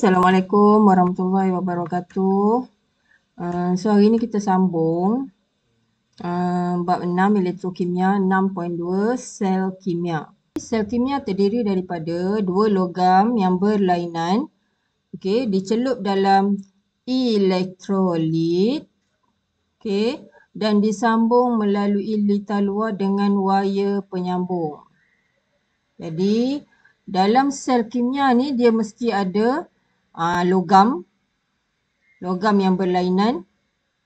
Assalamualaikum warahmatullahi wabarakatuh. So hari ni kita sambung bab 6 elektrokimia 6.2 sel kimia. Sel kimia terdiri daripada dua logam yang berlainan, okey, dicelup dalam elektrolit, okey, dan disambung melalui litar luar dengan wayar penyambung. Jadi dalam sel kimia ni dia mesti ada logam yang berlainan.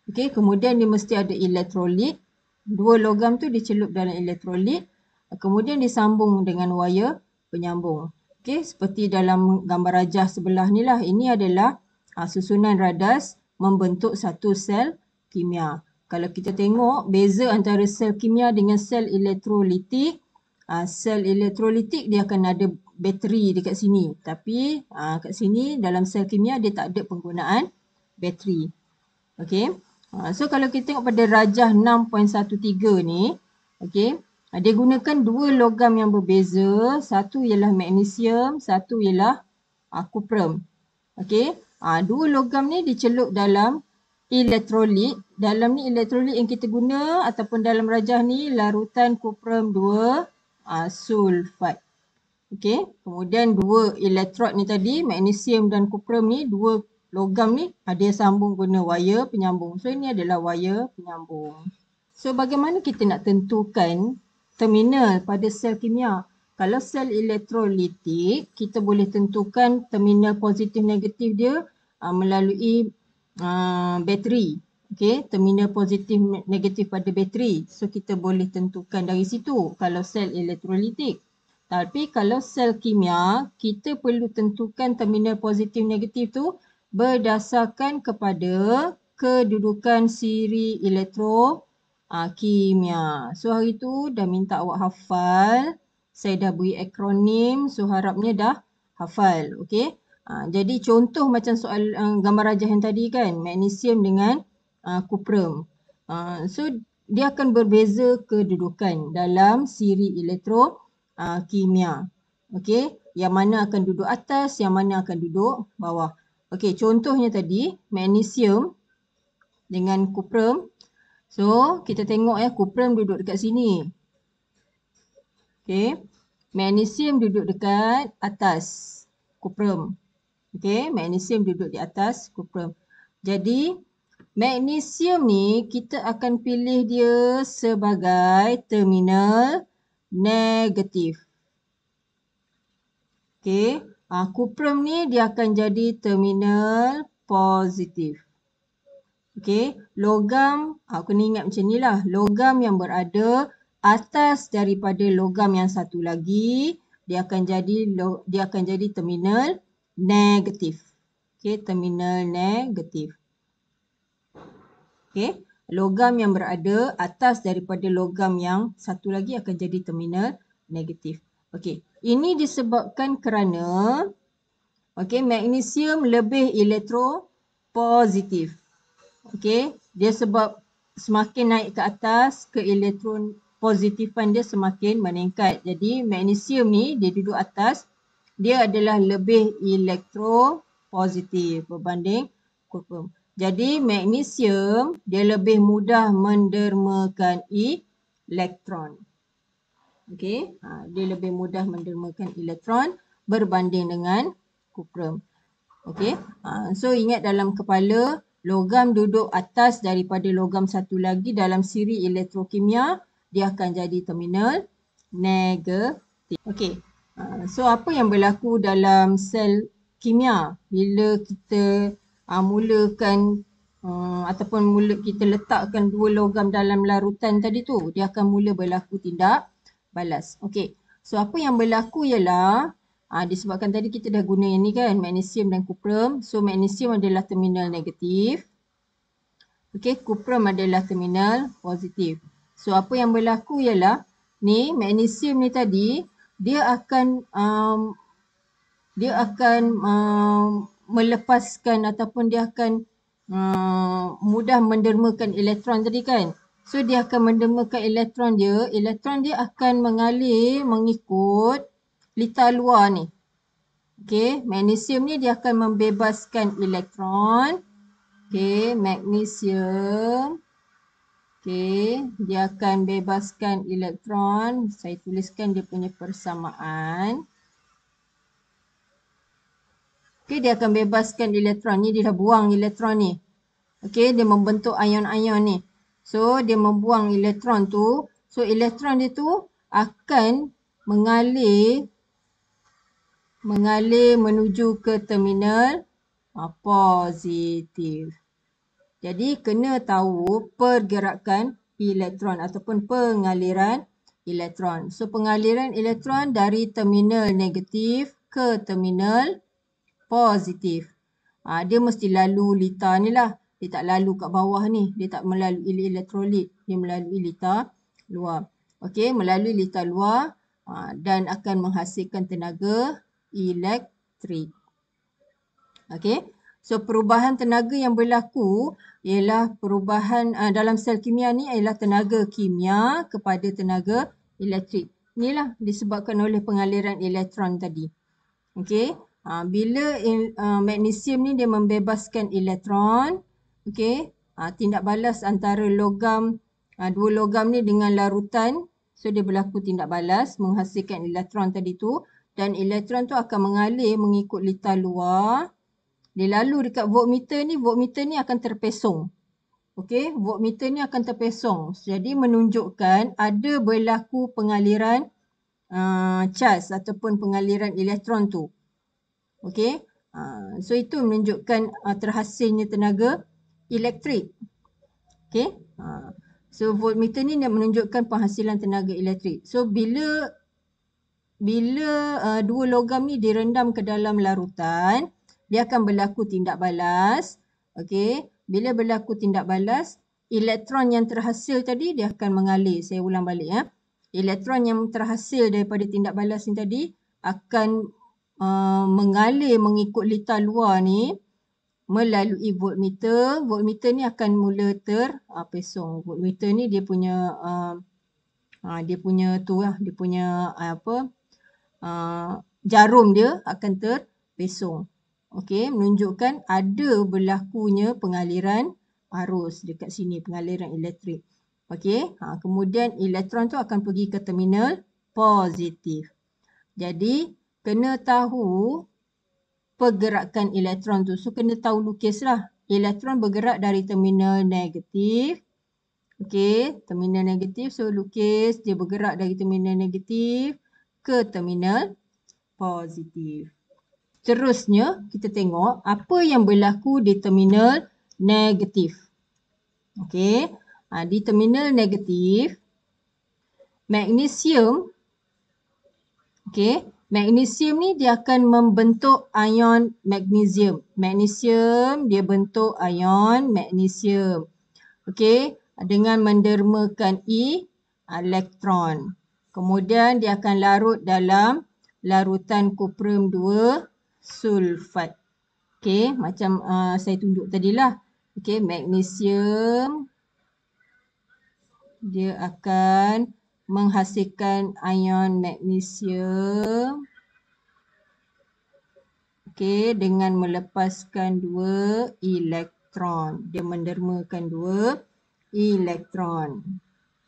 Okey, kemudian dia mesti ada elektrolit. Dua logam tu dicelup dalam elektrolit, kemudian disambung dengan wayar penyambung. Okey, seperti dalam gambar rajah sebelah ni lah. Ini adalah susunan radas membentuk satu sel kimia. Kalau kita tengok beza antara sel kimia dengan sel elektrolitik, sel elektrolitik dia akan ada bateri dekat sini. Tapi kat sini dalam sel kimia dia tak ada penggunaan bateri. Okey. So kalau kita tengok pada rajah 6.13 ni, okey, dia gunakan dua logam yang berbeza. Satu ialah magnesium, satu ialah kuprum. Okey. Dua logam ni dicelup dalam elektrolit. Dalam ni elektrolit yang kita guna ataupun dalam rajah ni larutan kuprum 2 sulfat. Okey, kemudian dua elektrod ni tadi, magnesium dan kuprum ni, dua logam ni dia sambung guna wayar penyambung. So ini adalah wayar penyambung. So bagaimana kita nak tentukan terminal pada sel kimia? Kalau sel elektrolitik, kita boleh tentukan terminal positif negatif dia melalui bateri. Okey, terminal positif negatif pada bateri. So kita boleh tentukan dari situ kalau sel elektrolitik. Tapi kalau sel kimia, kita perlu tentukan terminal positif negatif tu berdasarkan kepada kedudukan siri kimia. So hari tu dah minta awak hafal. Saya dah beri akronim. So harapnya dah hafal. Okey. Jadi contoh macam soal gambar rajah yang tadi kan. Magnesium dengan kuprum. So dia akan berbeza kedudukan dalam siri kimia. Okey, yang mana akan duduk atas, yang mana akan duduk bawah. Okey, contohnya tadi magnesium dengan kuprum. So, kita tengok kuprum duduk dekat sini. Okey, magnesium duduk dekat atas kuprum. Okey, magnesium duduk di atas kuprum. Jadi, magnesium ni kita akan pilih dia sebagai terminal negatif. Okey, kuprum ni dia akan jadi terminal positif. Okey, logam, kena ingat macam ni lah. Logam yang berada atas daripada logam yang satu lagi, dia akan jadi terminal negatif. Okey, terminal negatif. Okey, logam yang berada atas daripada logam yang satu lagi akan jadi terminal negatif. Okey, ini disebabkan kerana magnesium lebih elektropositif. Okey, dia sebab semakin naik ke atas, ke elektron positifan dia semakin meningkat. Jadi magnesium ni dia duduk atas, dia adalah lebih elektropositif berbanding kuprum. Jadi magnesium dia lebih mudah mendermakan elektron. Okey, dia lebih mudah mendermakan elektron berbanding dengan kuprum. Okey, so ingat dalam kepala, logam duduk atas daripada logam satu lagi dalam siri elektrokimia, dia akan jadi terminal negatif. Okey, so apa yang berlaku dalam sel kimia bila kita mulakan ataupun kita letakkan dua logam dalam larutan tadi tu, dia akan mula berlaku tindak balas. Okey, so apa yang berlaku ialah disebabkan tadi kita dah guna yang ni kan, magnesium dan kuprum. So magnesium adalah terminal negatif. Okey, kuprum adalah terminal positif. So apa yang berlaku ialah ni magnesium ni tadi dia akan melepaskan ataupun dia akan mudah mendermakan elektron tadi kan. So dia akan mendermakan elektron dia akan mengalir mengikut litar luar ni. Okey, magnesium ni dia akan membebaskan elektron. Okey, magnesium. Okey, dia akan bebaskan elektron. Saya tuliskan dia punya persamaan. Okey, dia akan bebaskan elektron. Ni dia dah buang elektron ni. Okey, dia membentuk ion-ion ni. So, dia membuang elektron tu. So, elektron dia tu akan mengalir menuju ke terminal positif. Jadi, kena tahu pergerakan elektron ataupun pengaliran elektron. So, pengaliran elektron dari terminal negatif ke terminal positif. Dia mesti lalu litar ni lah. Dia tak lalu kat bawah ni. Dia tak melalui elektrolit. Dia melalui litar luar. Okey, melalui litar luar dan akan menghasilkan tenaga elektrik. Okey. So, perubahan tenaga yang berlaku ialah perubahan dalam sel kimia ni ialah tenaga kimia kepada tenaga elektrik. Inilah disebabkan oleh pengaliran elektron tadi. Okey. Bila magnesium ni dia membebaskan elektron, okey, tindak balas antara logam, dua logam ni dengan larutan, so dia berlaku tindak balas menghasilkan elektron tadi tu, dan elektron tu akan mengalir mengikut litar luar. Dia lalu dekat voltmeter ni akan terpesong. Okey, voltmeter ni akan terpesong. Jadi menunjukkan ada berlaku pengaliran charge ataupun pengaliran elektron tu. Okey. So itu menunjukkan terhasilnya tenaga elektrik. Okey. So voltmeter ni menunjukkan penghasilan tenaga elektrik. So bila dua logam ni direndam ke dalam larutan, dia akan berlaku tindak balas. Okey. Bila berlaku tindak balas, elektron yang terhasil tadi dia akan mengalir. Saya ulang balik ya. Elektron yang terhasil daripada tindak balas ni tadi akan mengalir mengikut litar luar ni melalui voltmeter. Voltmeter ni akan mula terpesong. Voltmeter ni dia punya jarum dia akan terpesong. Okey, menunjukkan ada berlakunya pengaliran arus dekat sini, pengaliran elektrik. Okey, kemudian elektron tu akan pergi ke terminal positif. Jadi, kena tahu pergerakan elektron tu. So, kena tahu lukislah. Elektron bergerak dari terminal negatif. Okey, terminal negatif. So, lukis dia bergerak dari terminal negatif ke terminal positif. Terusnya, kita tengok apa yang berlaku di terminal negatif. Okey, di terminal negatif, magnesium, okey, magnesium ni dia akan membentuk ion magnesium. Magnesium dia bentuk ion magnesium. Okey, dengan mendermakan elektron. Kemudian dia akan larut dalam larutan kuprum 2 sulfat. Okey, macam saya tunjuk tadilah. Okey, magnesium dia akan menghasilkan ion magnesium. Okey, dengan melepaskan 2 elektron. Dia mendermakan 2 elektron.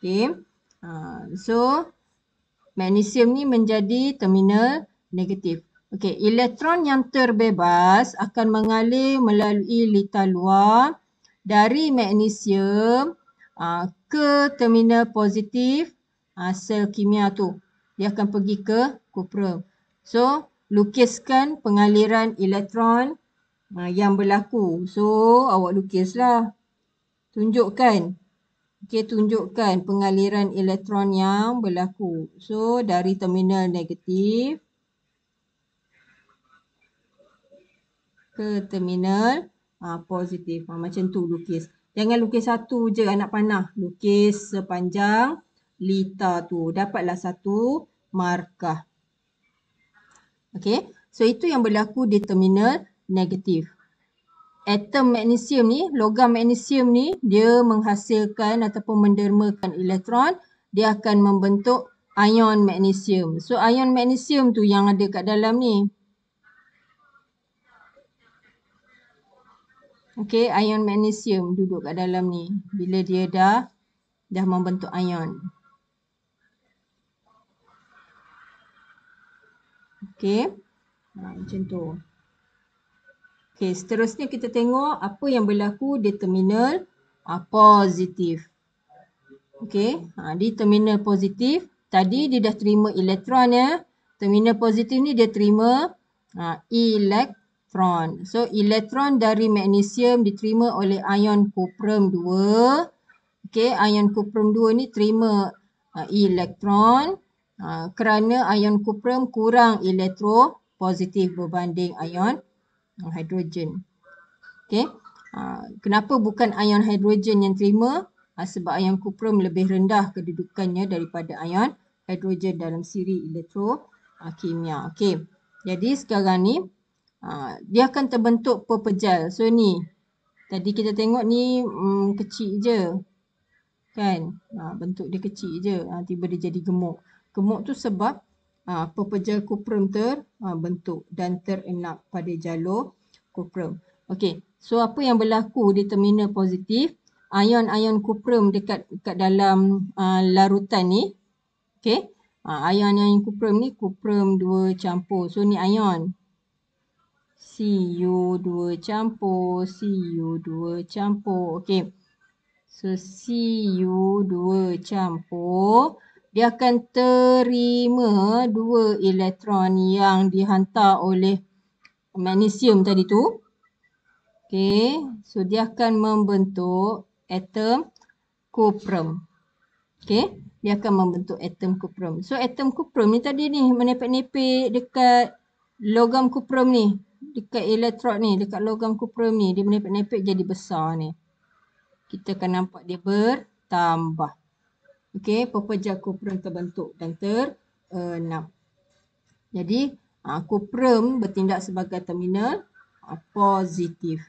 Okey. So magnesium ni menjadi terminal negatif. Okey, elektron yang terbebas akan mengalir melalui litar luar dari magnesium ke terminal positif sel kimia tu. Dia akan pergi ke kuprum. So, lukiskan pengaliran elektron yang berlaku. So, awak lukislah. Tunjukkan. Okey, tunjukkan pengaliran elektron yang berlaku. So, dari terminal negatif ke terminal positif. Macam tu lukis. Jangan lukis satu je anak panah. Lukis sepanjang litar tu. Dapatlah satu markah. Okey. So, itu yang berlaku di terminal negatif. Atom magnesium ni, logam magnesium ni, dia menghasilkan ataupun mendermakan elektron. Dia akan membentuk ion magnesium. So, ion magnesium tu yang ada kat dalam ni. Okey, ion magnesium duduk kat dalam ni. Bila dia dah membentuk ion. Okey. Macam tu. Okey, seterusnya kita tengok apa yang berlaku di terminal positif. Okey, di terminal positif tadi dia dah terima elektron ya. Terminal positif ni dia terima elektron. So elektron dari magnesium diterima oleh ion kuprum 2. Okey, ion kuprum 2 ni terima elektron kerana ion kuprum kurang elektropositif berbanding ion hidrogen. Okey. Kenapa bukan ion hidrogen yang terima? Sebab ion kuprum lebih rendah kedudukannya daripada ion hidrogen dalam siri elektrokimia. Okey. Jadi sekarang ni dia akan terbentuk pepejal. So ni tadi kita tengok ni kecil je. Kan? Bentuk dia kecil je. Tiba dia jadi gemuk. Gemuk tu sebab pepejal kuprum terbentuk dan terenak pada jalur kuprum. Okey. So apa yang berlaku di terminal positif? Ion-ion kuprum dekat dalam larutan ni. Okey. Ion-ion kuprum ni kuprum 2 campur. So ni ion. Cu2 campur. Cu2 campur. Okey. So Cu2 campur. Dia akan terima 2 elektron yang dihantar oleh magnesium tadi tu. Okey, so dia akan membentuk atom kuprum. Okey, dia akan membentuk atom kuprum. So atom kuprum ni tadi ni menepek-nepek dekat logam kuprum ni. Dekat elektrod ni, dekat logam kuprum ni. Dia menepek-nepek jadi besar ni. Kita akan nampak dia bertambah. Okey, pepejal kuprum terbentuk dan terenak. Jadi kuprum bertindak sebagai terminal positif.